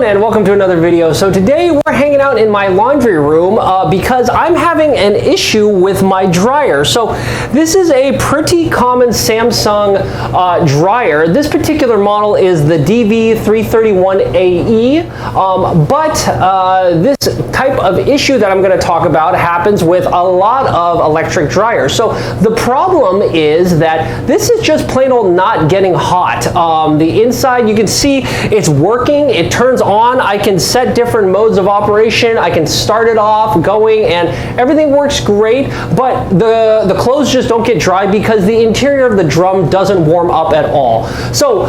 everyone, and welcome to another video. So today we're hanging out in my laundry room because I'm having an issue with my dryer. So this is a pretty common Samsung dryer. This particular model is the DV331AE, but this type of issue that I'm going to talk about happens with a lot of electric dryers. So the problem is that this is just plain old not getting hot. The inside, you can see it's working, it turns on, I can set different modes of operation, I can start it off going, and everything works great, but the clothes just don't get dry because the interior of the drum doesn't warm up at all. So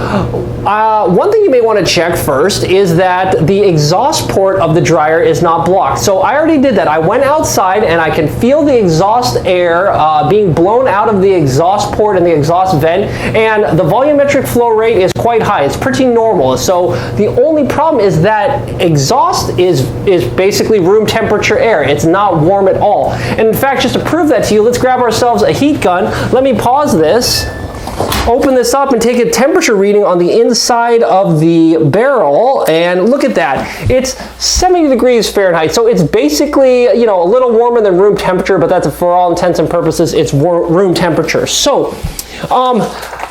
one thing you may want to check first is that the exhaust port of the dryer is not blocked. So I already did that. I went outside and I can feel the exhaust air being blown out of the exhaust port and the exhaust vent, and the volumetric flow rate is quite high. It's pretty normal. So the only problem is that exhaust is basically room temperature air. It's not warm at all. And in fact, just to prove that to you, let's grab ourselves a heat gun. Let me pause this, open this up, and take a temperature reading on the inside of the barrel, and look at that. It's 70 degrees Fahrenheit, so it's basically, you know, a little warmer than room temperature, but that's, for all intents and purposes, it's room temperature. So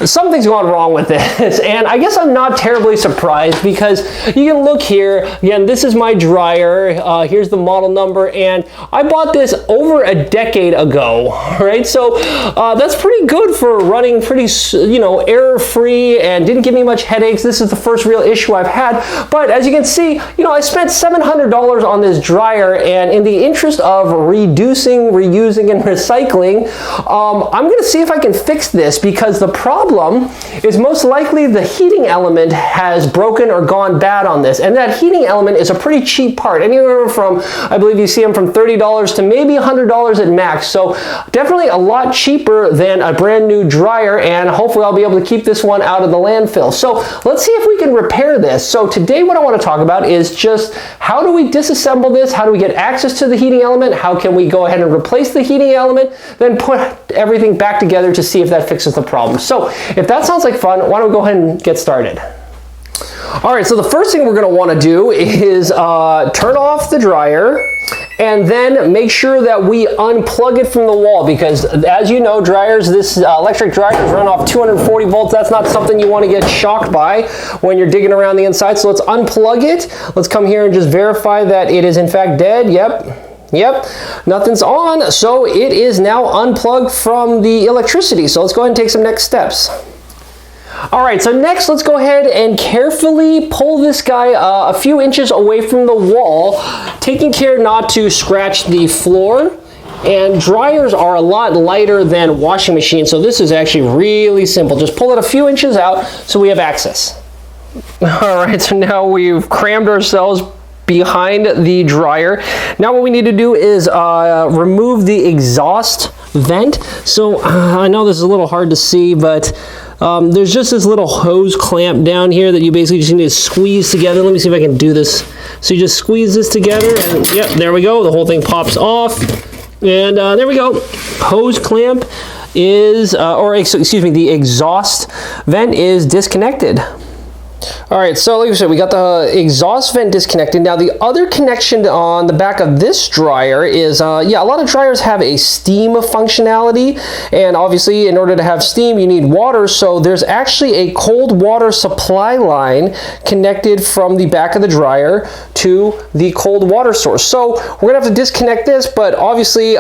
something's gone wrong with this, and I guess I'm not terribly surprised because you can look here. Again, this is my dryer. Here's the model number, and I bought this over a decade ago, right? So that's pretty good for running pretty, you know, error-free, and didn't give me much headaches. This is the first real issue I've had, but as you can see, you know, I spent $700 on this dryer, and in the interest of reducing, reusing, and recycling, I'm going to see if I can fix this, because the problem is most likely the heating element has broken or gone bad on this, and that heating element is a pretty cheap part, anywhere from, I believe you see them from $30 to maybe $100 at max, so definitely a lot cheaper than a brand new dryer, and hopefully I'll be able to keep this one out of the landfill. So let's see if we can repair this. So today what I want to talk about is just how do we disassemble this, how do we get access to the heating element, how can we go ahead and replace the heating element, then put everything back together to see if that fixes the problem. So if that sounds like fun, why don't we go ahead and get started. All right, so the first thing we're going to want to do is turn off the dryer, and then make sure that we unplug it from the wall, because as you know, dryers, this electric dryers run off 240 volts. That's not something you want to get shocked by when you're digging around the inside. So let's unplug it. Let's come here and just verify that it is in fact dead. Yep, nothing's on, so it is now unplugged from the electricity. So let's go ahead and take some next steps. All right, so next let's go ahead and carefully pull this guy a few inches away from the wall, taking care not to scratch the floor. And dryers are a lot lighter than washing machines, so this is actually really simple. Just pull it a few inches out so we have access. All right, so now we've crammed ourselves behind the dryer. Now what we need to do is remove the exhaust vent. So I know this is a little hard to see, but there's just this little hose clamp down here that you basically just need to squeeze together. Let me see if I can do this. So you just squeeze this together, and yep, there we go. The whole thing pops off, and there we go. Hose clamp is, excuse me, the exhaust vent is disconnected. All right, so like I said, we got the exhaust vent disconnected. Now the other connection on the back of this dryer is, yeah, a lot of dryers have a steam functionality, and obviously in order to have steam you need water, so there's actually a cold water supply line connected from the back of the dryer to the cold water source. So we're gonna have to disconnect this, but obviously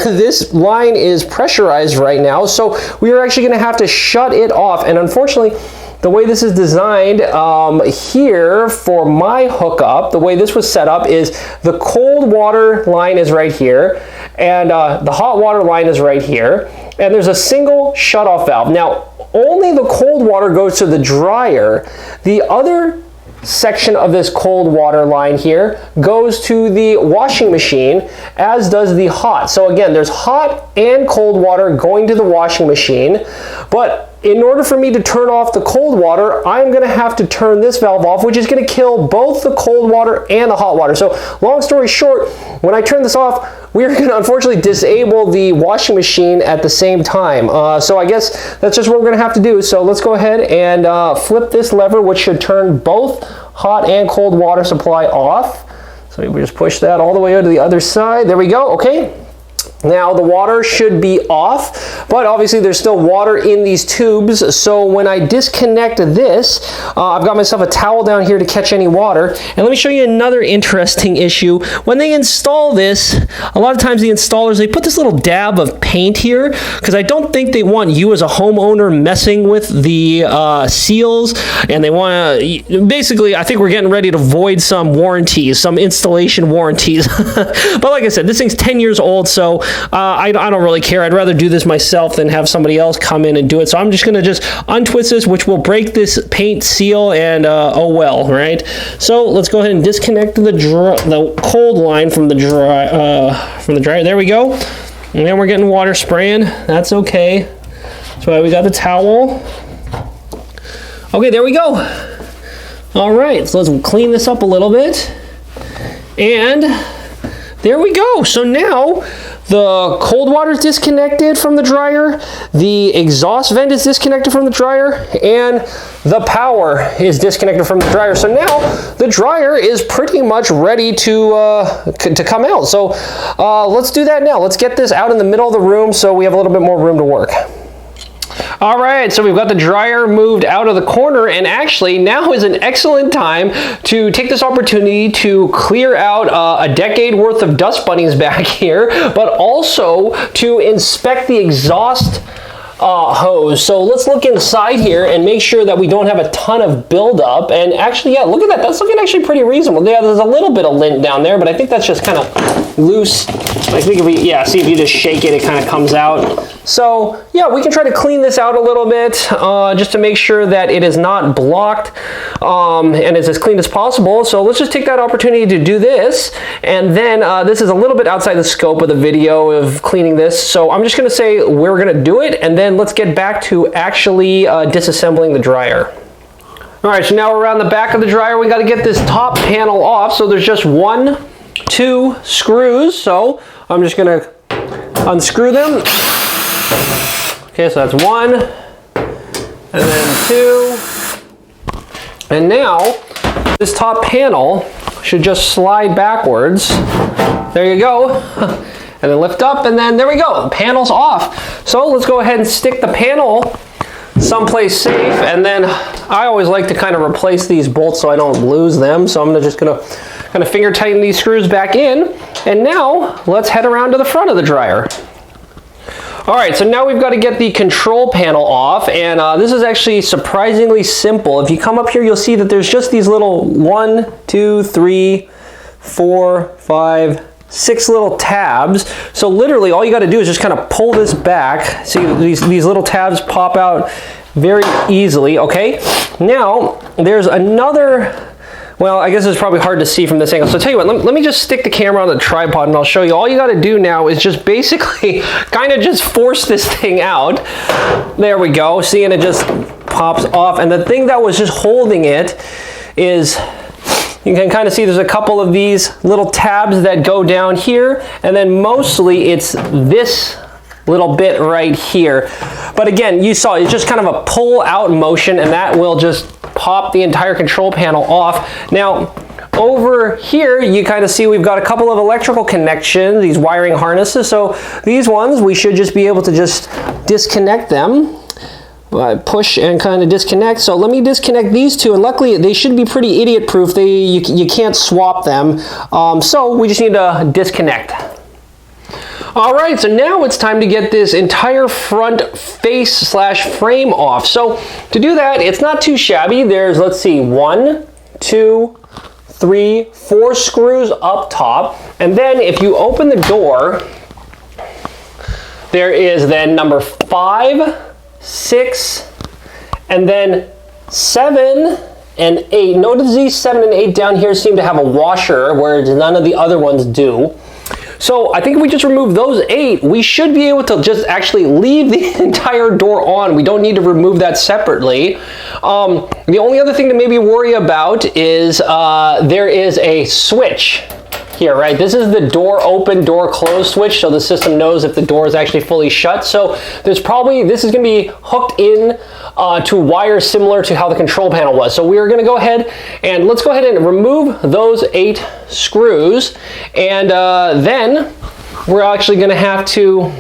this line is pressurized right now, so we are actually gonna have to shut it off, and unfortunately the way this is designed here for my hookup, the way this was set up is the cold water line is right here, and the hot water line is right here, and there's a single shutoff valve. Now, only the cold water goes to the dryer. The other section of this cold water line here goes to the washing machine, as does the hot. So again, there's hot and cold water going to the washing machine, but in order for me to turn off the cold water, I'm going to have to turn this valve off, which is going to kill both the cold water and the hot water. So long story short, when I turn this off, we're going to unfortunately disable the washing machine at the same time. So I guess that's just what we're going to have to do. So let's go ahead and flip this lever, which should turn both hot and cold water supply off. So we just push that all the way over to the other side. There we go, okay. Now the water should be off, but obviously there's still water in these tubes. So when I disconnect this, I've got myself a towel down here to catch any water. And let me show you another interesting issue. When they install this, a lot of times the installers, they put this little dab of paint here because I don't think they want you as a homeowner messing with the seals, and they want to, basically, I think we're getting ready to void some warranties, some installation warranties. But like I said, this thing's 10 years old, so I don't really care. I'd rather do this myself than have somebody else come in and do it. So I'm just going to just untwist this, which will break this paint seal, and oh well, right? So let's go ahead and disconnect the cold line from the dryer. There we go. And then we're getting water spraying. That's okay. So we got the towel. Okay, there we go. All right, so let's clean this up a little bit. And there we go. So now the cold water is disconnected from the dryer, the exhaust vent is disconnected from the dryer, and the power is disconnected from the dryer. So now the dryer is pretty much ready to come out. So let's do that now. Let's get this out in the middle of the room so we have a little bit more room to work. All right, so we've got the dryer moved out of the corner, and actually now is an excellent time to take this opportunity to clear out a decade worth of dust bunnies back here, but also to inspect the exhaust hose. So let's look inside here and make sure that we don't have a ton of buildup. And actually, yeah, look at that. That's looking actually pretty reasonable. Yeah, there's a little bit of lint down there, but I think that's just kind of loose. I think if we, yeah, see if you just shake it, it kind of comes out. So yeah, we can try to clean this out a little bit just to make sure that it is not blocked and is as clean as possible. So let's just take that opportunity to do this. And then this is a little bit outside the scope of the video of cleaning this. So I'm just going to say we're going to do it, and then let's get back to actually disassembling the dryer. All right, so now we're around the back of the dryer. We got to get this top panel off. So there's just 1, 2 screws. So I'm just going to unscrew them. Okay, so that's 1, and then 2, and now this top panel should just slide backwards. There you go. And then lift up, and then there we go. The panel's off. So let's go ahead and stick the panel someplace safe, and then I always like to kind of replace these bolts so I don't lose them. So I'm just gonna kind of finger tighten these screws back in, and now let's head around to the front of the dryer. All right, so now we've got to get the control panel off, and this is actually surprisingly simple. If you come up here, you'll see that there's just these little 1, 2, 3, 4, 5, 6 little tabs. So literally all you got to do is just kind of pull this back. See, these little tabs pop out very easily. Okay, now there's another. Well, I guess it's probably hard to see from this angle. So tell you what, let me just stick the camera on the tripod and I'll show you. All you got to do now is just basically kind of just force this thing out. There we go. See, and it just pops off. And the thing that was just holding it is, you can kind of see there's a couple of these little tabs that go down here. And then mostly it's this little bit right here. But again, you saw it's just kind of a pull out motion, and that will just pop the entire control panel off. Now over here you kind of see we've got a couple of electrical connections, these wiring harnesses. So these ones we should just be able to just disconnect them. Push and kind of disconnect. So let me disconnect these two, and luckily they should be pretty idiot proof. You can't swap them. So we just need to disconnect. All right, so now it's time to get this entire front face slash frame off. So to do that, it's not too shabby. There's, let's see, 1, 2, 3, 4 screws up top. And then if you open the door, there is then number 5, 6, and then 7 and 8. Notice these 7 and 8 down here seem to have a washer, whereas none of the other ones do. So I think if we just remove those 8, we should be able to just actually leave the entire door on. We don't need to remove that separately. The only other thing to maybe worry about is there is a switch here, right? This is the door open, door close switch, so the system knows if the door is actually fully shut. So this is going to be hooked in to wires similar to how the control panel was. So we're going to go ahead and let's go ahead and remove those 8 screws, and then we're actually going to have to,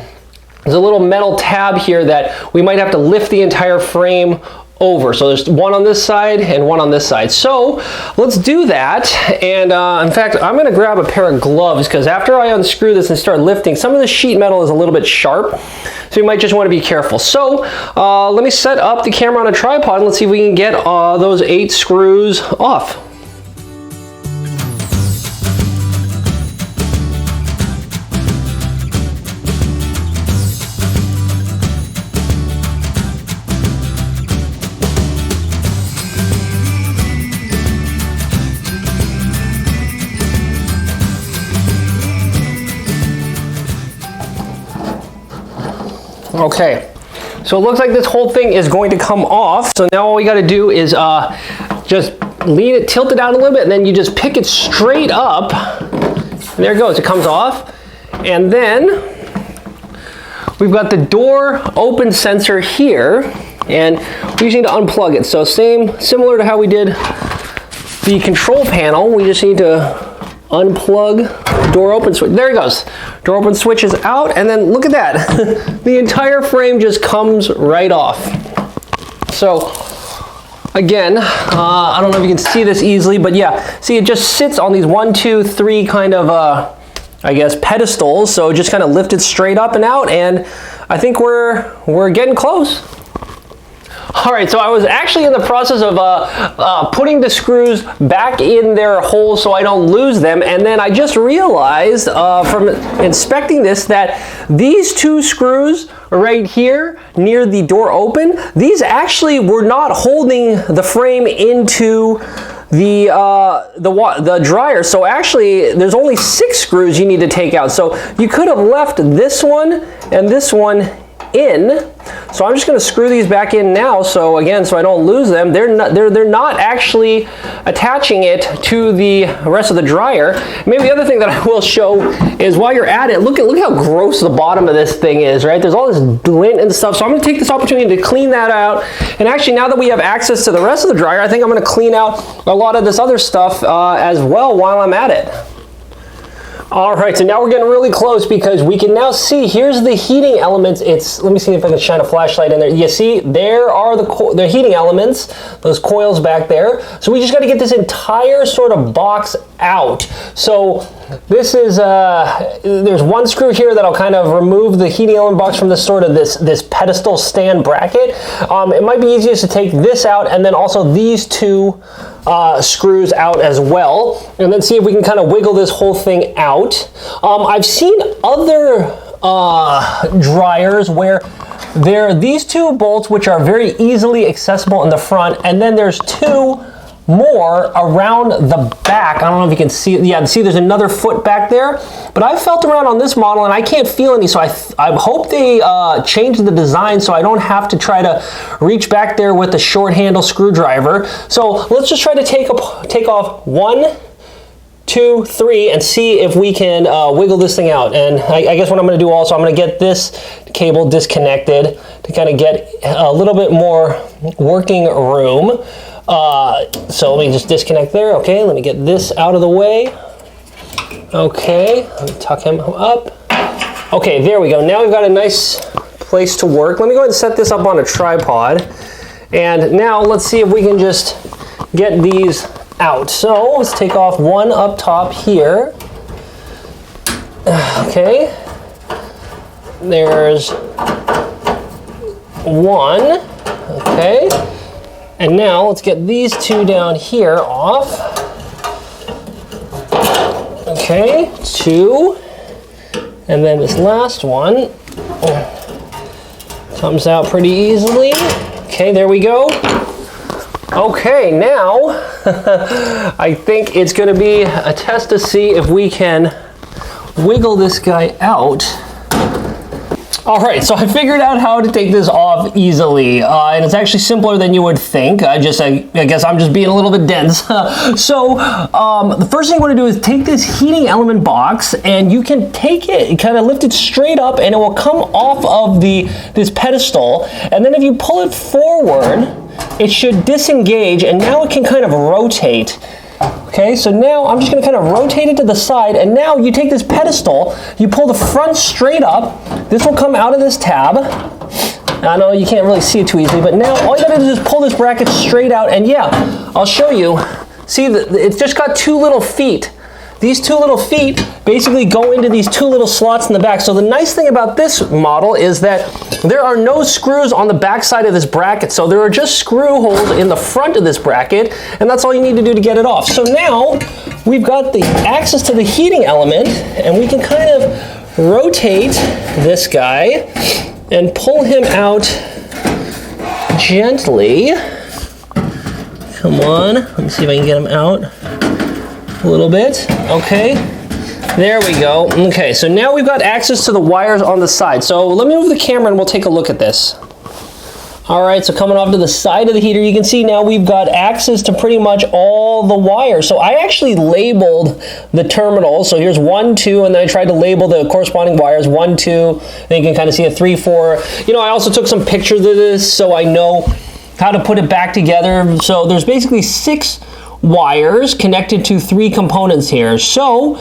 there's a little metal tab here that we might have to lift the entire frame over. So there's one on this side and one on this side. So let's do that. And in fact, I'm going to grab a pair of gloves, because after I unscrew this and start lifting, some of the sheet metal is a little bit sharp. So you might just want to be careful. So let me set up the camera on a tripod and let's see if we can get those 8 screws off. Okay, so it looks like this whole thing is going to come off. So now all we got to do is just tilt it out a little bit, and then you just pick it straight up. And there it goes, it comes off. And then we've got the door open sensor here, and we just need to unplug it. So similar to how we did the control panel, we just need to unplug door open switch. There it goes. Door open switch is out, and then look at that. The entire frame just comes right off. So again, I don't know if you can see this easily, but yeah, see, it just sits on these 1, 2, 3 kind of I guess pedestals. So just kind of lift it straight up and out, and I think we're getting close. All right, so I was actually in the process of putting the screws back in their holes so I don't lose them, and then I just realized from inspecting this that these 2 screws right here near the door open, these actually were not holding the frame into the dryer. So actually there's only 6 screws you need to take out. So you could have left this one and this one in. So I'm just going to screw these back in now, so again, so I don't lose them. They're not actually attaching it to the rest of the dryer. Maybe the other thing that I will show is, while you're at it, look how gross the bottom of this thing is, right? There's all this lint and stuff. So I'm going to take this opportunity to clean that out. And actually, now that we have access to the rest of the dryer, I think I'm going to clean out a lot of this other stuff as well while I'm at it. All right, so now we're getting really close, because we can now see, here's the heating elements. Let me see if I can shine a flashlight in there. You see, there are the heating elements, those coils back there. So we just got to get this entire sort of box out. So this is, there's one screw here that'll kind of remove the heating element box from this sort of this pedestal stand bracket. It might be easiest to take this out, and then also these 2 screws out as well, and then see if we can kind of wiggle this whole thing out. I've seen other dryers where these 2 bolts, which are very easily accessible in the front, and then there's 2 more around the back. I don't know if you can see it. Yeah, see, there's another foot back there, but I felt around on this model and I can't feel any, so I hope they changed the design so I don't have to try to reach back there with a short handle screwdriver. So let's just try to take off 1, 2, 3 and see if we can wiggle this thing out. And I guess what I'm going to do also, I'm going to get this cable disconnected to kind of get a little bit more working room. So let me just disconnect there. Okay, let me get this out of the way. Okay, let me tuck him up. Okay, there we go. Now we've got a nice place to work. Let me go ahead and set this up on a tripod. And now let's see if we can just get these out. So let's take off one up top here. Okay, there's one. Okay, and now let's get these 2 down here off. Okay, 2, and then this last one comes out pretty easily. Okay, there we go. Okay, now I think it's going to be a test to see if we can wiggle this guy out. All right, so I figured out how to take this off easily, and it's actually simpler than you would think. I guess I'm just being a little bit dense. So the first thing you want to do is take this heating element box, and you can take it, kind of lift it straight up, and it will come off of this pedestal. And then if you pull it forward, it should disengage, and now it can kind of rotate. Okay, so now I'm just going to kind of rotate it to the side, and now you take this pedestal, you pull the front straight up, this will come out of this tab. I know you can't really see it too easily, but now all you got to do is just pull this bracket straight out, and yeah, I'll show you. See, it's just got two little feet. These two little feet basically go into these two little slots in the back. So the nice thing about this model is that there are no screws on the back side of this bracket. So there are just screw holes in the front of this bracket, and that's all you need to do to get it off. So now we've got the access to the heating element, and we can kind of rotate this guy and pull him out gently. Come on, let me see if I can get him out. A little bit, okay, there we go. Okay, so now we've got access to the wires on the side. So let me move the camera and we'll take a look at this. All right, so coming off to the side of the heater, you can see now we've got access to pretty much all the wires. So I actually labeled the terminals. So here's 1, 2, and then I tried to label the corresponding wires, 1, 2, then you can kind of see a 3, 4. You know, I also took some pictures of this so I know how to put it back together. So there's basically 6 wires connected to 3 components here. So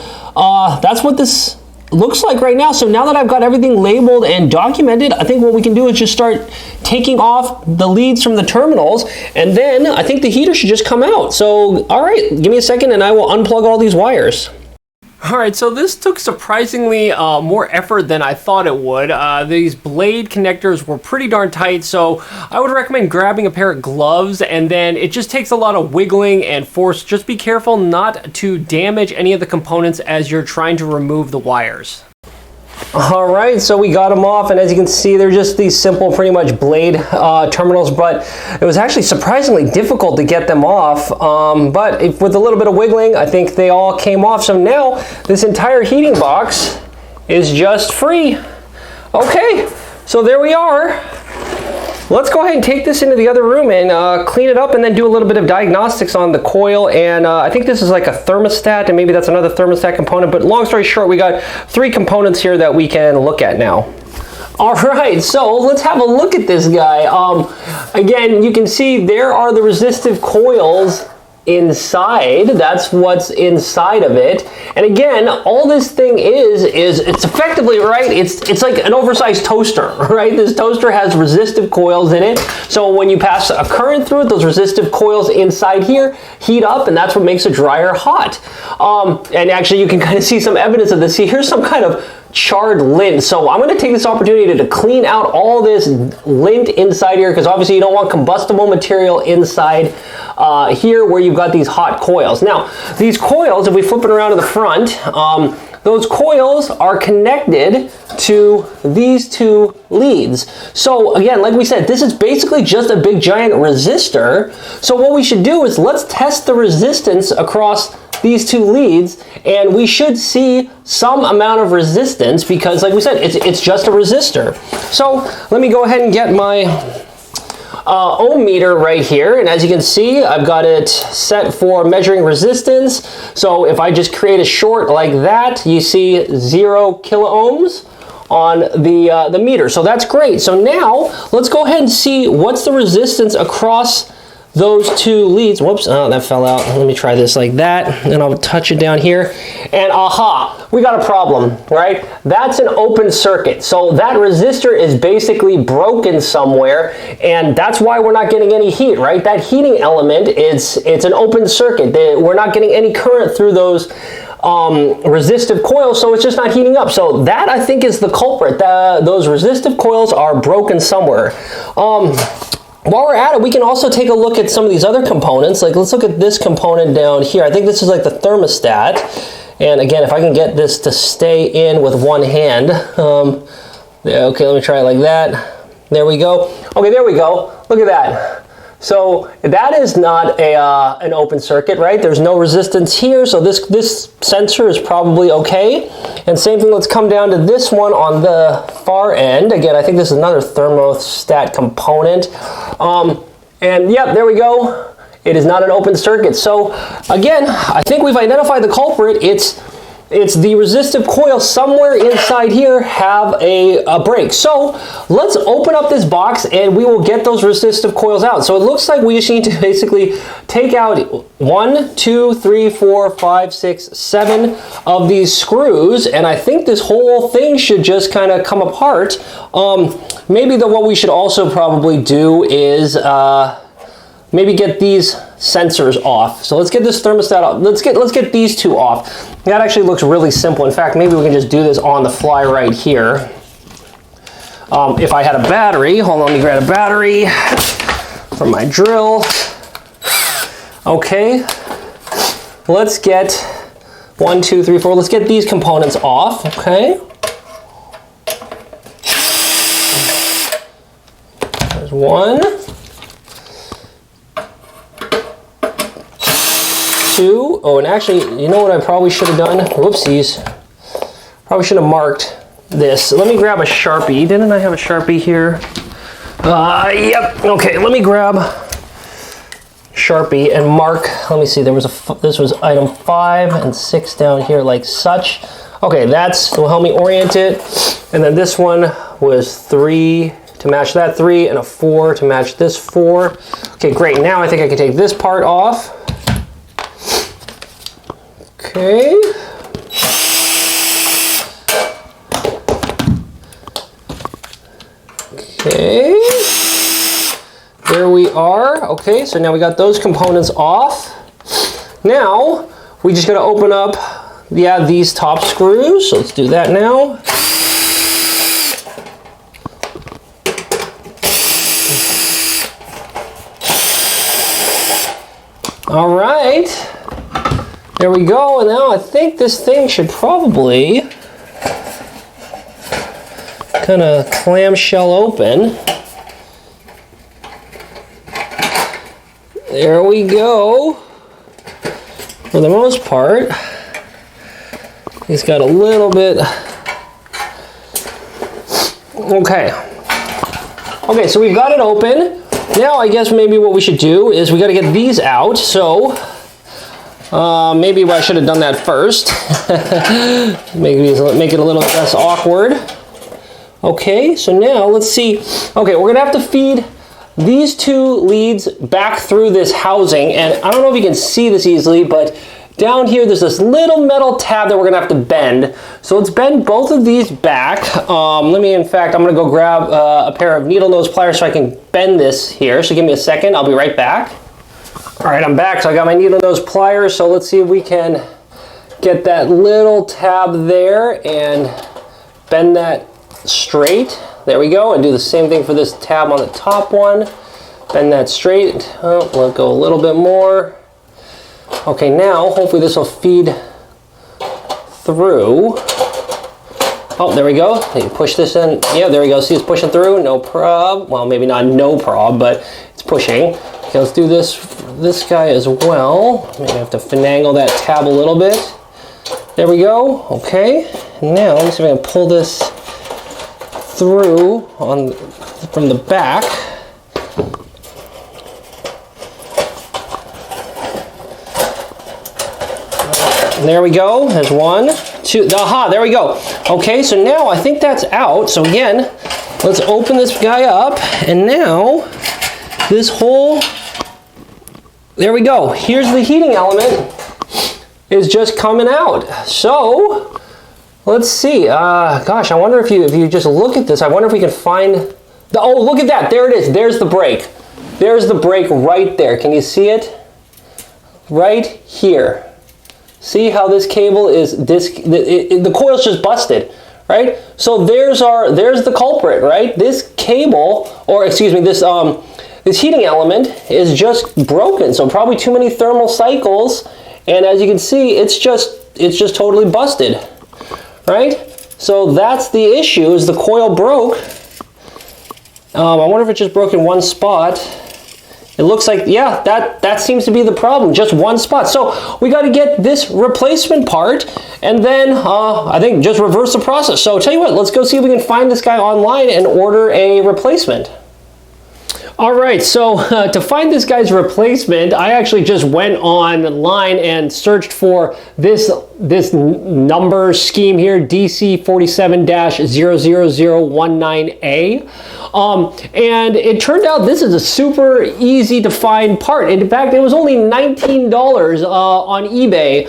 that's what this looks like right now. So now that I've got everything labeled and documented, I think what we can do is just start taking off the leads from the terminals, and then I think the heater should just come out. So all right, give me a second and I will unplug all these wires. All right, so this took surprisingly more effort than I thought it would. These blade connectors were pretty darn tight, so I would recommend grabbing a pair of gloves, and then it just takes a lot of wiggling and force. Just be careful not to damage any of the components as you're trying to remove the wires. All right, so we got them off, and as you can see, they're just these simple, pretty much blade terminals, but it was actually surprisingly difficult to get them off, but with a little bit of wiggling, I think they all came off. So now this entire heating box is just free. Okay, so there we are. Let's go ahead and take this into the other room and clean it up, and then do a little bit of diagnostics on the coil. And I think this is like a thermostat, and maybe that's another thermostat component. But long story short, we got 3 components here that we can look at now. All right, so let's have a look at this guy. Again, you can see there are the resistive coils inside. That's what's inside of it. And again, all this thing is it's effectively, right, it's like an oversized toaster, right? This toaster has resistive coils in it, so when you pass a current through it, those resistive coils inside here heat up, and that's what makes a dryer hot. And actually you can kind of see some evidence of this. See, here's some kind of charred lint. So I'm going to take this opportunity to clean out all this lint inside here, because obviously you don't want combustible material inside here where you've got these hot coils. Now, these coils, if we flip it around to the front, those coils are connected to these 2 leads. So again, like we said, this is basically just a big giant resistor. So what we should do is let's test the resistance across these 2 leads, and we should see some amount of resistance, because like we said, it's just a resistor. So let me go ahead and get my ohm meter right here, and as you can see, I've got it set for measuring resistance. So if I just create a short like that, you see 0 kilo ohms on the meter. So that's great. So now let's go ahead and see what's the resistance across those 2 leads. Whoops, oh, that fell out. Let me try this like that, and I'll touch it down here, and aha, we got a problem, right? That's an open circuit. So that resistor is basically broken somewhere, and that's why we're not getting any heat, right? That heating element, it's an open circuit. We're not getting any current through those resistive coils, so it's just not heating up. So that, I think, is the culprit. Those resistive coils are broken somewhere. While we're at it, we can also take a look at some of these other components. Like, let's look at this component down here. I think this is like the thermostat. And again, if I can get this to stay in with one hand. Okay, let me try it like that. There we go. Okay, there we go. Look at that. So that is not an open circuit, right? There's no resistance here, so this sensor is probably okay. And same thing, let's come down to this one on the far end. Again, I think this is another thermostat component. And yep, there we go. It is not an open circuit. So again, I think we've identified the culprit. It's the resistive coil somewhere inside here have a break. So let's open up this box and we will get those resistive coils out. So it looks like we just need to basically take out 1, 2, 3, 4, 5, 6, 7 of these screws. And I think this whole thing should just kind of come apart. Maybe what we should also probably do is maybe get these sensors off. So let's get this thermostat off. Let's get these two off. That actually looks really simple. In fact, maybe we can just do this on the fly right here. If I had a battery, hold on, let me grab a battery for my drill. Okay, let's get 1, 2, 3, 4. Let's get these components off, okay? There's 1. 2. Oh, and actually, you know what I probably should have done? Whoopsies. Probably should have marked this. Let me grab a Sharpie. Didn't I have a Sharpie here? Yep. Okay, let me grab Sharpie and mark. Let me see. This was item 5 and 6 down here, like such. Okay, will help me orient it. And then this one was 3 to match that 3 and a 4 to match this 4. Okay, great. Now I think I can take this part off. Okay. Okay. There we are. Okay, so now we got those components off. Now, we just gotta open up, these top screws. So let's do that now. All right. There we go, and now I think this thing should probably kind of clamshell open. There we go. For the most part, he's got a little bit. Okay. Okay, so we've got it open. Now I guess maybe what we should do is we got to get these out. So maybe I should have done that first. Maybe make it a little less awkward. Okay, so now let's see. Okay, we're gonna have to feed these two leads back through this housing, and I don't know if you can see this easily, but down here there's this little metal tab that we're gonna have to bend. So let's bend both of these back. In fact, I'm gonna go grab a pair of needle nose pliers so I can bend this here. So give me a second, I'll be right back. All right, I'm back. So I got my needle nose pliers. So let's see if we can get that little tab there and bend that straight. There we go. And do the same thing for this tab on the top one. Bend that straight. Oh, let go a little bit more. Okay, now hopefully this will feed through. Oh, there we go. You push this in. Yeah, there we go. See, it's pushing through. No prob. Well, maybe not no prob, but it's pushing. Okay, let's do this guy as well. Maybe I have to finagle that tab a little bit. There we go. Okay. Now let me see if I can pull this through from the back. There we go. There's 1, 2. Aha, there we go. Okay, so now I think that's out. So again, let's open this guy up, and now this whole, there we go. Here's the heating element is just coming out. So let's see. Gosh, I wonder if you just look at this, I wonder if we can find oh, look at that. There it is. There's the brake. There's the brake right there. Can you see it? Right here. See how this cable is, the coil's just busted, right? So there's the culprit, right? This cable, or excuse me, this heating element is just broken. So probably too many thermal cycles, and as you can see, it's just totally busted, right? So that's the issue, is the coil broke. I wonder if it just broke in one spot. it looks like, yeah, that seems to be the problem, just one spot. So we got to get this replacement part, and then I think just reverse the process. So tell you what, let's go see if we can find this guy online and order a replacement. All right, so to find this guy's replacement, I actually just went online and searched for this number scheme here, DC47-00019A. And it turned out this is a super easy to find part. In fact, it was only $19 on eBay.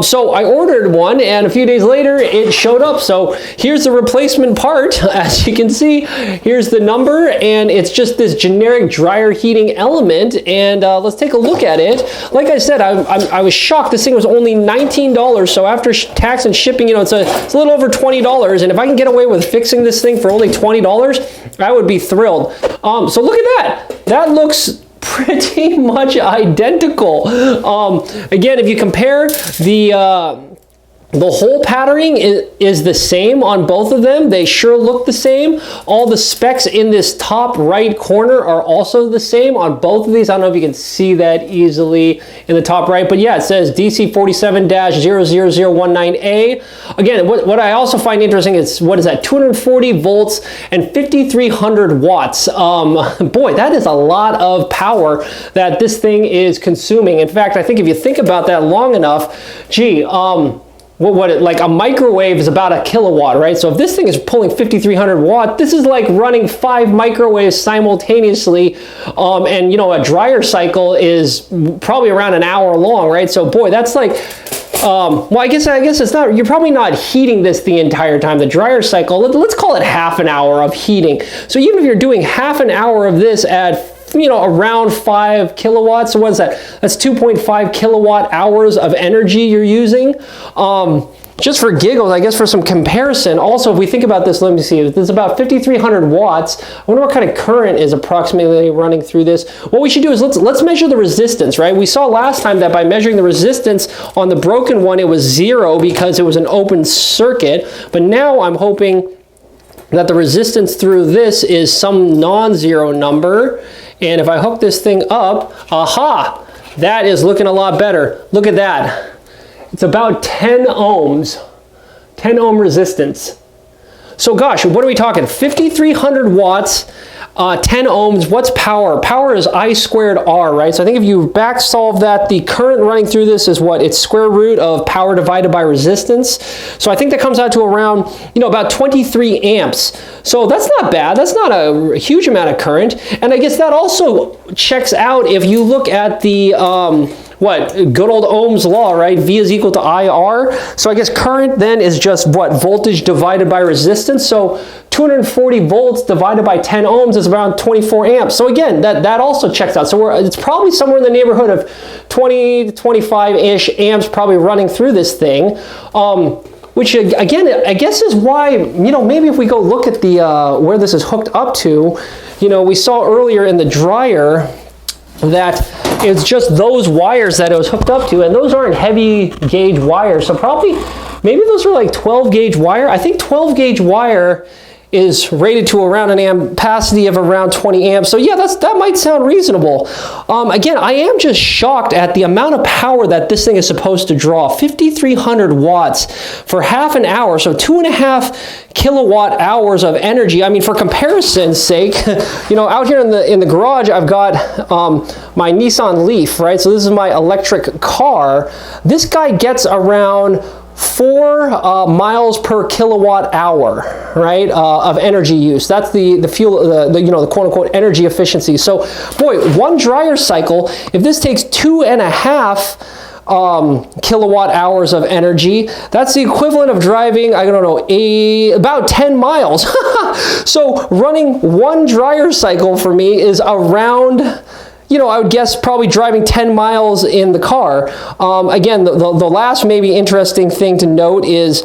So I ordered one, and a few days later it showed up. So here's the replacement part. As you can see, here's the number, and it's just this generic dryer heating element. And let's take a look at it. Like I said, I was shocked. This thing was only $19. So after tax and shipping, you know, it's a little over $20. And if I can get away with fixing this thing for only $20, I would be thrilled. So look at that. That looks pretty much identical. Again, if you compare the hole patterning is the same on both of them. They sure look the same. All the specs in this top right corner are also the same on both of these. I don't know if you can see that easily in the top right, but yeah, it says DC47-00019A. Again, what I also find interesting is, what is that, 240 volts and 5,300 watts. Boy, that is a lot of power that this thing is consuming. In fact, I think if you think about that long enough, gee, like a microwave is about a kilowatt, right? So if this thing is pulling 5,300 watt, this is like running 5 microwaves simultaneously. And you know, a dryer cycle is probably around an hour long, right? So boy, that's like, well, I guess it's not, you're probably not heating this the entire time. The dryer cycle, let's call it half an hour of heating. So even if you're doing half an hour of this at, you know, around 5 kilowatts. So what is that? That's 2.5 kilowatt hours of energy you're using. Just for giggles, I guess for some comparison, also if we think about this, let me see, this is about 5,300 watts. I wonder what kind of current is approximately running through this. What we should do is let's measure the resistance, right? We saw last time that by measuring the resistance on the broken one, it was 0 because it was an open circuit. But now I'm hoping that the resistance through this is some non-zero number. And if I hook this thing up, aha, that is looking a lot better. Look at that. It's about 10 ohms, 10 ohm resistance. So gosh, what are we talking? 5,300 watts, 10 ohms. What's power? Power is I squared R, right? So I think if you back solve that, the current running through this is what? It's square root of power divided by resistance. So I think that comes out to around, you know, about 23 amps. So that's not bad. That's not a huge amount of current. And I guess that also checks out if you look at the, good old Ohm's law, right? V is equal to IR. So I guess current then is just what? Voltage divided by resistance. So 240 volts divided by 10 ohms is around 24 amps. So again, that also checks out. So it's probably somewhere in the neighborhood of 20 to 25-ish amps probably running through this thing. Which again, I guess is why, you know, maybe if we go look at the where this is hooked up to, you know, we saw earlier in the dryer that it's just those wires that it was hooked up to, and those aren't heavy gauge wires. So probably, maybe those are like 12 gauge wire. I think 12 gauge wire is rated to around an ampacity of around 20 amps. So yeah, that might sound reasonable. Again, I am just shocked at the amount of power that this thing is supposed to draw. 5,300 watts for half an hour, so 2.5 kilowatt hours of energy. I mean, for comparison's sake, you know, out here in the garage, I've got my Nissan Leaf, right? So this is my electric car. This guy gets around 4 miles per kilowatt hour, right, of energy use. That's the fuel, you know, the quote unquote energy efficiency. So, boy, one dryer cycle, if this takes 2.5 kilowatt hours of energy, that's the equivalent of driving, I don't know, about 10 miles. So running one dryer cycle for me is around, you know, I would guess probably driving 10 miles in the car. Again, the last maybe interesting thing to note is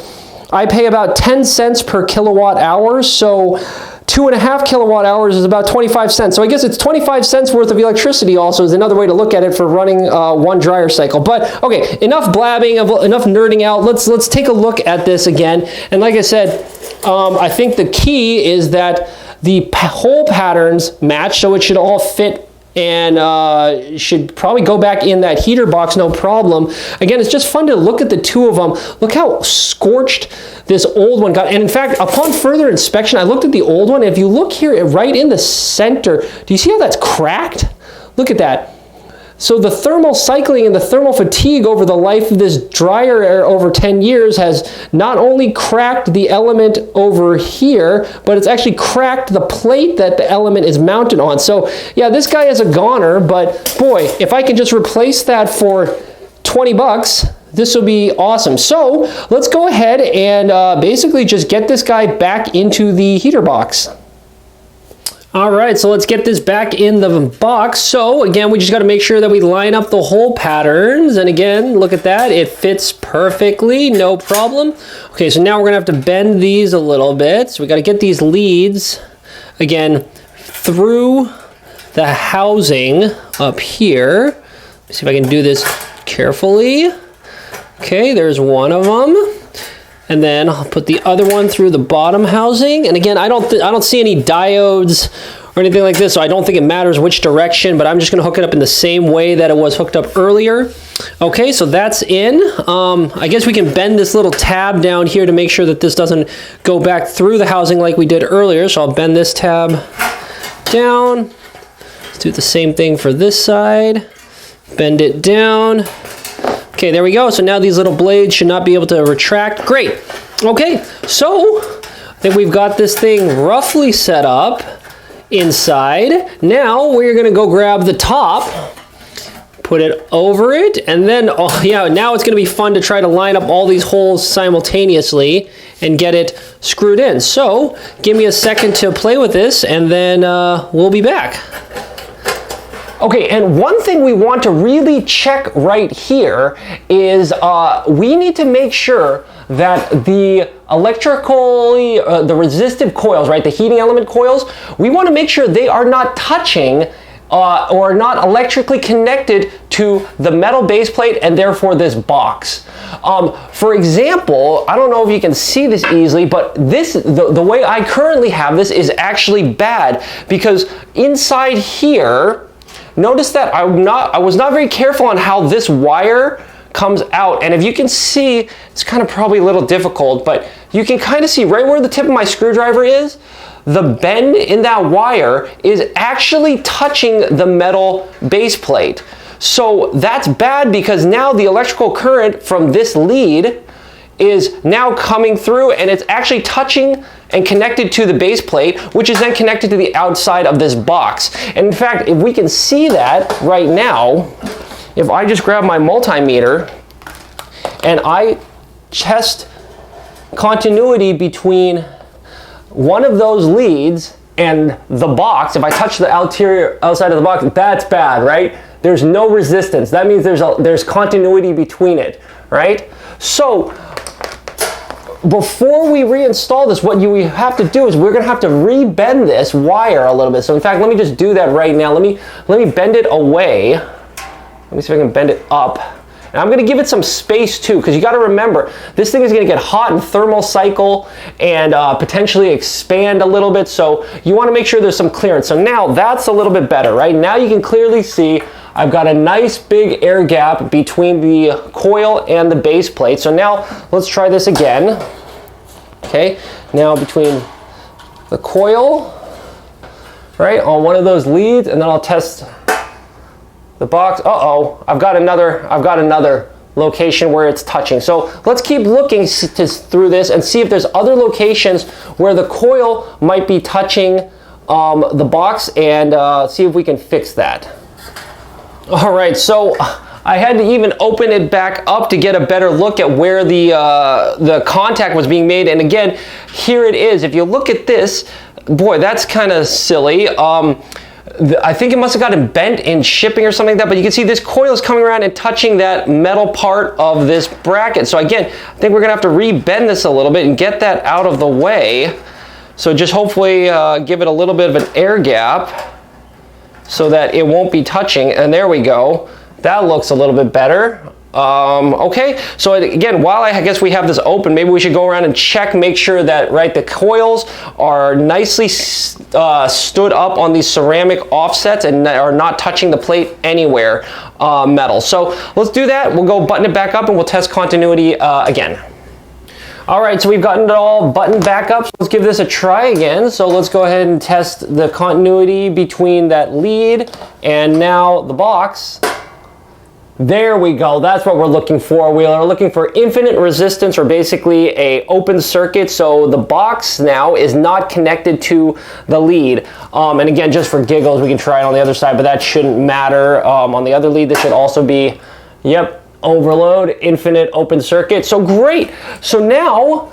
I pay about 10 cents per kilowatt hour. So 2.5 kilowatt hours is about 25 cents. So I guess it's 25 cents worth of electricity also is another way to look at it for running one dryer cycle. But okay, enough blabbing, enough nerding out. Let's take a look at this again. And like I said, I think the key is that the hole patterns match, so it should all fit and should probably go back in that heater box, no problem. Again, it's just fun to look at the two of them. Look how scorched this old one got. And in fact, upon further inspection, I looked at the old one. If you look here, right in the center, do you see how that's cracked? Look at that. So the thermal cycling and the thermal fatigue over the life of this dryer over 10 years has not only cracked the element over here, but it's actually cracked the plate that the element is mounted on. So yeah, this guy is a goner, but boy, if I can just replace that for 20 bucks, this will be awesome. So let's go ahead and basically just get this guy back into the heater box. All right, so let's get this back in the box. So again, we just got to make sure that we line up the hole patterns. And again, look at that. It fits perfectly, no problem. Okay, so now we're going to have to bend these a little bit. So we got to get these leads, again, through the housing up here. Let's see if I can do this carefully. Okay, there's one of them. And then I'll put the other one through the bottom housing. And again, I don't see any diodes or anything like this, so I don't think it matters which direction, but I'm just gonna hook it up in the same way that it was hooked up earlier. Okay, so that's in. I guess we can bend this little tab down here to make sure that this doesn't go back through the housing like we did earlier. So I'll bend this tab down. Let's do the same thing for this side. Bend it down. Okay, there we go. So now these little blades should not be able to retract. Great. Okay, so I think we've got this thing roughly set up inside. Now we're gonna go grab the top, put it over it, and then, oh yeah, now it's gonna be fun to try to line up all these holes simultaneously and get it screwed in. So give me a second to play with this, and then we'll be back. Okay, and one thing we want to really check right here is we need to make sure that the electrically, the resistive coils, right, the heating element coils, we want to make sure they are not touching or not electrically connected to the metal base plate and therefore this box. For example, I don't know if you can see this easily, but the way I currently have this is actually bad because inside here, notice that I was not very careful on how this wire comes out. And if you can see, it's kind of probably a little difficult, but you can kind of see right where the tip of my screwdriver is, the bend in that wire is actually touching the metal base plate. So that's bad because now the electrical current from this lead is now coming through and it's actually touching and connected to the base plate, which is then connected to the outside of this box. And in fact, if we can see that right now, if I just grab my multimeter and I test continuity between one of those leads and the box, if I touch the outside of the box, that's bad, right? There's no resistance. That means there's continuity between it, right? So before we reinstall this, what we have to do is we're going to have to rebend this wire a little bit. So in fact, let me just do that right now. Let me bend it away. Let me see if I can bend it up. And I'm going to give it some space too, because you got to remember, this thing is going to get hot and thermal cycle and potentially expand a little bit. So you want to make sure there's some clearance. So now that's a little bit better, right? Now you can clearly see I've got a nice big air gap between the coil and the base plate. So now let's try this again. Okay, now between the coil, right, on one of those leads, and then I'll test the box. Uh-oh, I've got another location where it's touching. So let's keep looking through this and see if there's other locations where the coil might be touching the box and see if we can fix that. All right, so I had to even open it back up to get a better look at where the contact was being made. And again, here it is. If you look at this, boy, that's kind of silly. I think it must have gotten bent in shipping or something like that, but you can see this coil is coming around and touching that metal part of this bracket. So again, I think we're gonna have to rebend this a little bit and get that out of the way. So just hopefully give it a little bit of an air gap so that it won't be touching. And there we go. That looks a little bit better. Okay, so again, while I guess we have this open, maybe we should go around and check, make sure that, right, the coils are nicely stood up on these ceramic offsets and are not touching the plate anywhere metal. So let's do that. We'll go button it back up and we'll test continuity again. All right, so we've gotten it all buttoned back up. So let's give this a try again. So let's go ahead and test the continuity between that lead and now the box. There we go. That's what we're looking for. We are looking for infinite resistance, or basically a open circuit. So the box now is not connected to the lead. And again, just for giggles, we can try it on the other side, but that shouldn't matter. On the other lead, this should also be, yep, overload, infinite open circuit. So great. So now,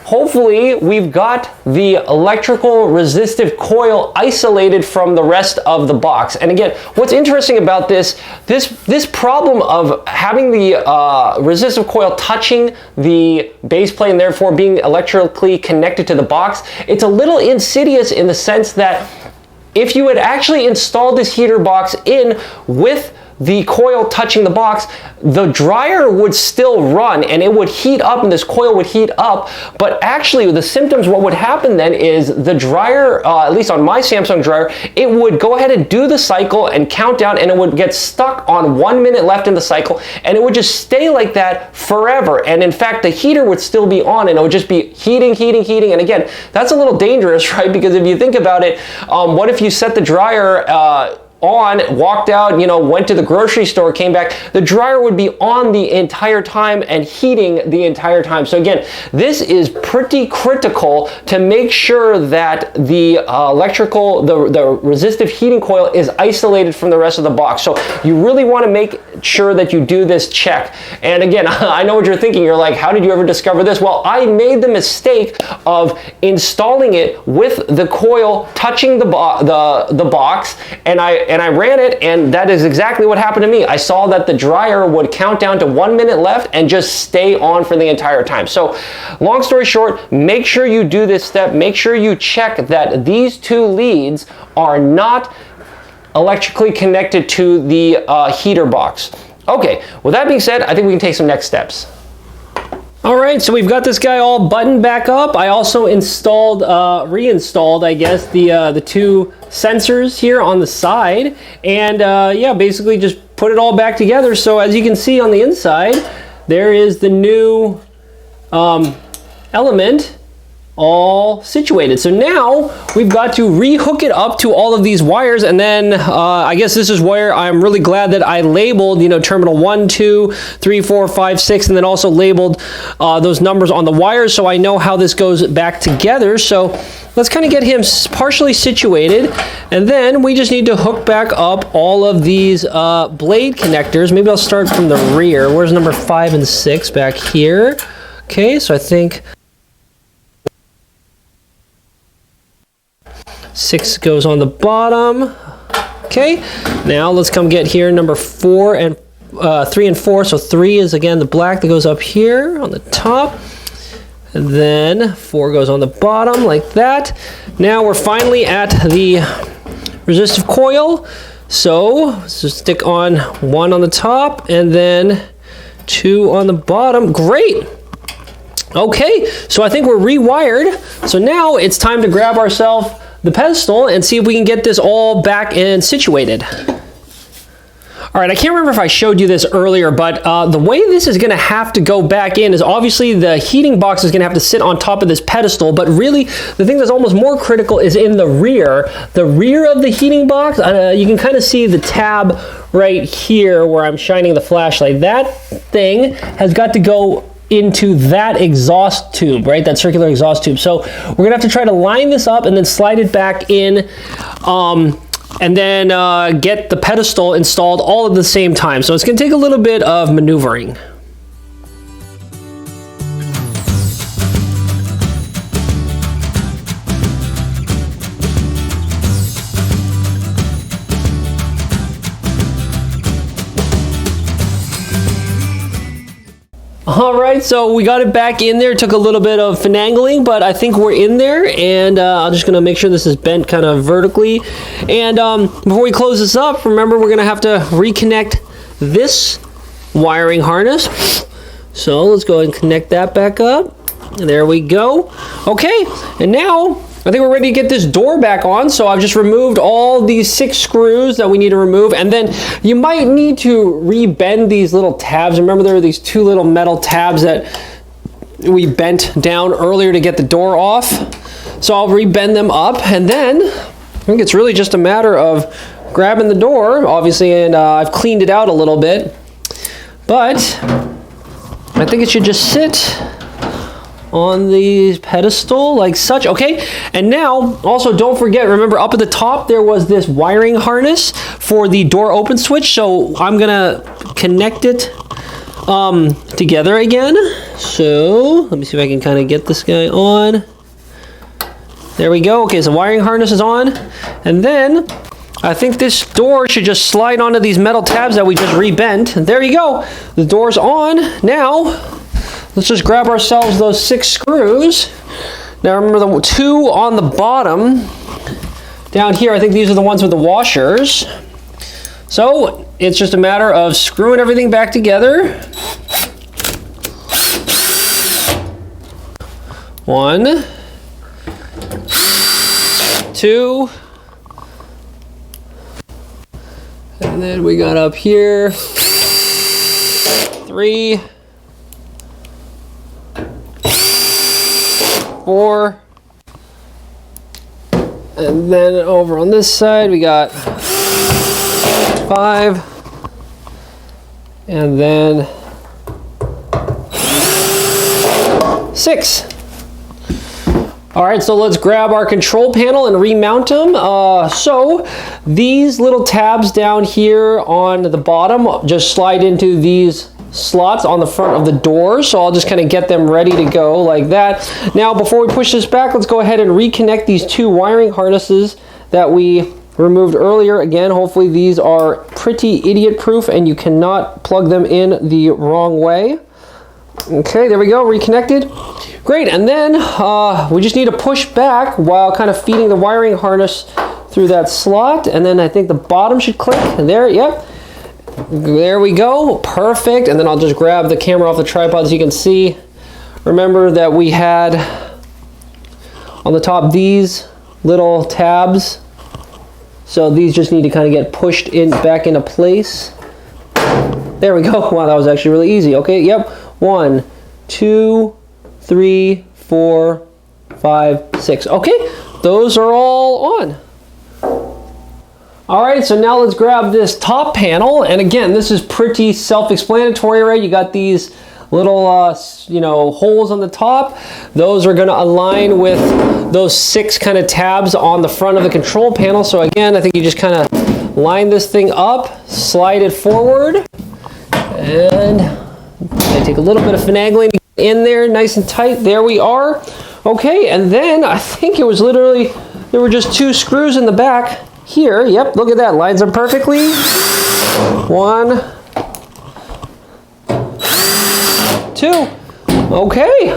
hopefully, we've got the electrical resistive coil isolated from the rest of the box. And again, what's interesting about this problem of having the resistive coil touching the base plate and therefore being electrically connected to the box, it's a little insidious in the sense that if you had actually installed this heater box in with the coil touching the box, the dryer would still run and it would heat up and this coil would heat up. But actually the symptoms, what would happen then is the dryer, at least on my Samsung dryer, it would go ahead and do the cycle and count down, and it would get stuck on 1 minute left in the cycle, and it would just stay like that forever. And in fact, the heater would still be on and it would just be heating. And again, that's a little dangerous, right? Because if you think about it, what if you set the dryer on, walked out, went to the grocery store, came back, the dryer would be on the entire time and heating the entire time. So again, this is pretty critical to make sure that the the resistive heating coil is isolated from the rest of the box. So you really want to make sure that you do this check. And again, I know what you're thinking. You're like, how did you ever discover this? Well, I made the mistake of installing it with the coil touching the box, and I ran it, and that is exactly what happened to me. I saw that the dryer would count down to 1 minute left and just stay on for the entire time. So long story short, make sure you do this step. Make sure you check that these two leads are not electrically connected to the heater box. Okay, with that being said, I think we can take some next steps. All right, so we've got this guy all buttoned back up. I also reinstalled, I guess, the two sensors here on the side, and yeah, basically just put it all back together. So as you can see on the inside, there is the new element all situated. So now we've got to rehook it up to all of these wires, and then I guess this is where I'm really glad that I labeled, terminal 1, 2, 3, 4, 5, 6, and then also labeled those numbers on the wires so I know how this goes back together. So let's kind of get him partially situated, and then we just need to hook back up all of these blade connectors. Maybe I'll start from the rear. Where's number 5 and 6 back here? Okay, so I think 6 goes on the bottom. Okay, now let's come get here number 4 and 3 and 4. So 3 is again the black that goes up here on the top, and then 4 goes on the bottom like that. Now we're finally at the resistive coil. So let's just stick on 1 on the top and then 2 on the bottom. Great. Okay, so I think we're rewired. So now it's time to grab ourselves the pedestal and see if we can get this all back and situated. All right, I can't remember if I showed you this earlier, but the way this is gonna have to go back in is obviously the heating box is gonna have to sit on top of this pedestal, but really the thing that's almost more critical is in the rear. The rear of the heating box, you can kind of see the tab right here where I'm shining the flashlight. That thing has got to go into that exhaust tube, right? That circular exhaust tube. So we're gonna have to try to line this up and then slide it back in, and then get the pedestal installed all at the same time. So it's gonna take a little bit of maneuvering. All right, so we got it back in there. It took a little bit of finagling, but I think we're in there, and I'm just gonna make sure this is bent kind of vertically. And before we close this up, remember we're gonna have to reconnect this wiring harness. So let's go ahead and connect that back up. There we go. Okay, and now I think we're ready to get this door back on. So I've just removed all these 6 screws that we need to remove. And then you might need to rebend these little tabs. Remember, there were these 2 little metal tabs that we bent down earlier to get the door off. So I'll rebend them up, and then I think it's really just a matter of grabbing the door, obviously, and I've cleaned it out a little bit. But I think it should just sit on the pedestal like such. Okay, and now also don't forget, remember up at the top there was this wiring harness for the door open switch. So I'm gonna connect it together again. So let me see if I can kind of get this guy on. There we go. Okay, so wiring harness is on, and then I think this door should just slide onto these metal tabs that we just rebent. And there you go. The door's on. Now, let's just grab ourselves those 6 screws. Now remember the 2 on the bottom. Down here, I think these are the ones with the washers. So it's just a matter of screwing everything back together. 1, 2, and then we got up here 3, 4, and then over on this side we got 5, and then 6. All right, so let's grab our control panel and remount them. So these little tabs down here on the bottom just slide into these slots on the front of the door. So I'll just kind of get them ready to go like that. Now, before we push this back, let's go ahead and reconnect these 2 wiring harnesses that we removed earlier. Again, hopefully these are pretty idiot proof and you cannot plug them in the wrong way. Okay, there we go, reconnected. Great, and then we just need to push back while kind of feeding the wiring harness through that slot, and then I think the bottom should click, and there, yep. There we go, perfect, and then I'll just grab the camera off the tripod so you can see. Remember that we had on the top these little tabs, so these just need to kind of get pushed in back into place. There we go. Wow, that was actually really easy. Okay, yep. 1, 2, 3, 4, 5, 6. Okay, those are all on. All right, so now let's grab this top panel. And again, this is pretty self-explanatory, right? You got these little, holes on the top. Those are gonna align with those 6 kind of tabs on the front of the control panel. So again, I think you just kind of line this thing up, slide it forward, and I take a little bit of finagling to get in there nice and tight. There we are. Okay, and then I think it was literally, there were just 2 screws in the back here. Yep, look at that, lines up perfectly. 1, 2. Okay.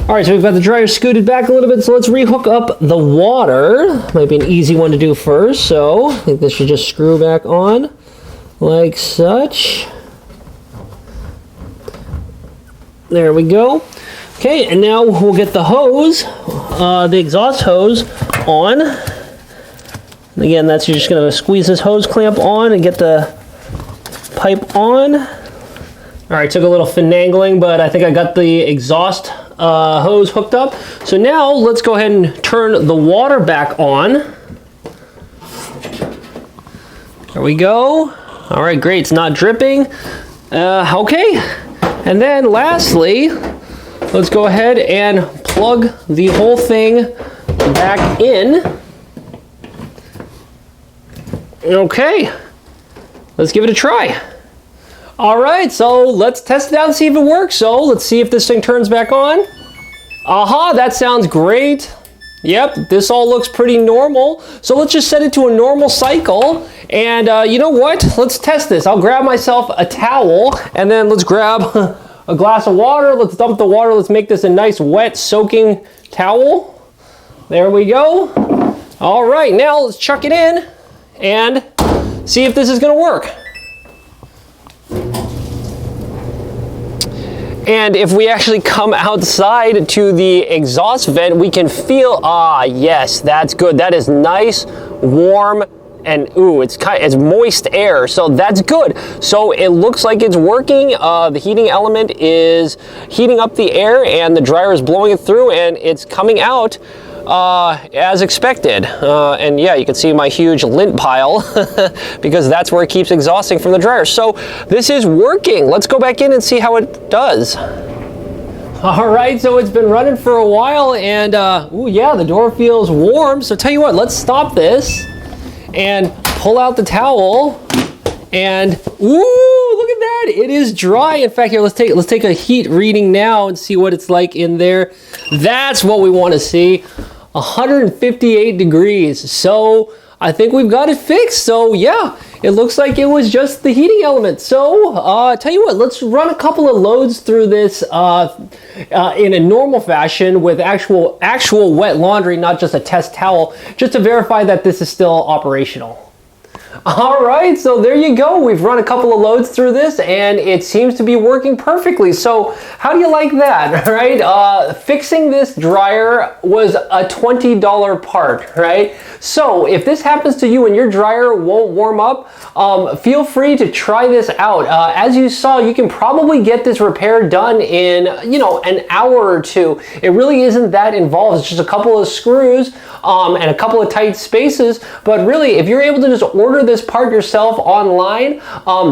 All right, so we've got the dryer scooted back a little bit, so let's rehook up the water. Might be an easy one to do first, so I think this should just screw back on like such. There we go. Okay, and now we'll get the hose, the exhaust hose on. And again, that's, you're just gonna squeeze this hose clamp on and get the pipe on. All right, took a little finagling, but I think I got the exhaust hose hooked up. So now let's go ahead and turn the water back on. There we go. All right, great, it's not dripping. Okay. And then lastly, let's go ahead and plug the whole thing back in. Okay, let's give it a try. All right, so let's test it out and see if it works. So let's see if this thing turns back on. Aha, that sounds great. Yep, this all looks pretty normal. So let's just set it to a normal cycle. And you know what? Let's test this. I'll grab myself a towel and then let's grab a glass of water. Let's dump the water. Let's make this a nice wet soaking towel. There we go. All right, now let's chuck it in and see if this is gonna work. And if we actually come outside to the exhaust vent, we can feel, yes, that's good. That is nice, warm, and ooh, it's moist air, so that's good. So it looks like it's working. The heating element is heating up the air, and the dryer is blowing it through, and it's coming out as expected. And yeah, you can see my huge lint pile because that's where it keeps exhausting from the dryer. So this is working. Let's go back in and see how it does. All right, so it's been running for a while, and ooh, yeah, the door feels warm. So tell you what, let's stop this and pull out the towel, and ooh, look at that, it is dry. In fact, here, let's take a heat reading now and see what it's like in there. That's what we want to see. 158 degrees. So I think we've got it fixed. So yeah, it looks like it was just the heating element. So tell you what, let's run a couple of loads through this in a normal fashion with actual wet laundry, not just a test towel, just to verify that this is still operational. All right, so there you go. We've run a couple of loads through this, and it seems to be working perfectly. So how do you like that, right? Fixing this dryer was a $20 part, right? So if this happens to you and your dryer won't warm up, feel free to try this out. As you saw, you can probably get this repair done in, an hour or two. It really isn't that involved. It's just a couple of screws and a couple of tight spaces. But really, if you're able to just order this part yourself online,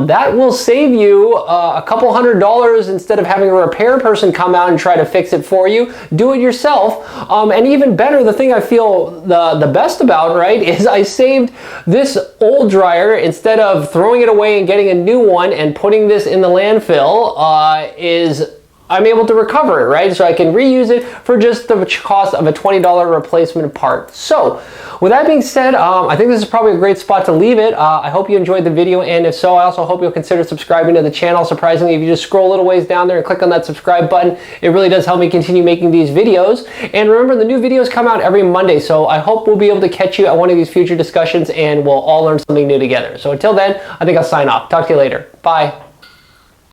that will save you a couple $100 instead of having a repair person come out and try to fix it for you. Do it yourself. And even better, the thing I feel the best about, right, is I saved this old dryer. Instead of throwing it away and getting a new one and putting this in the landfill, I'm able to recover it, right? So I can reuse it for just the cost of a $20 replacement part. So with that being said, I think this is probably a great spot to leave it. I hope you enjoyed the video, and if so, I also hope you'll consider subscribing to the channel. Surprisingly, if you just scroll a little ways down there and click on that subscribe button, it really does help me continue making these videos. And remember, the new videos come out every Monday, so I hope we'll be able to catch you at one of these future discussions, and we'll all learn something new together. So until then, I think I'll sign off. Talk to you later. Bye.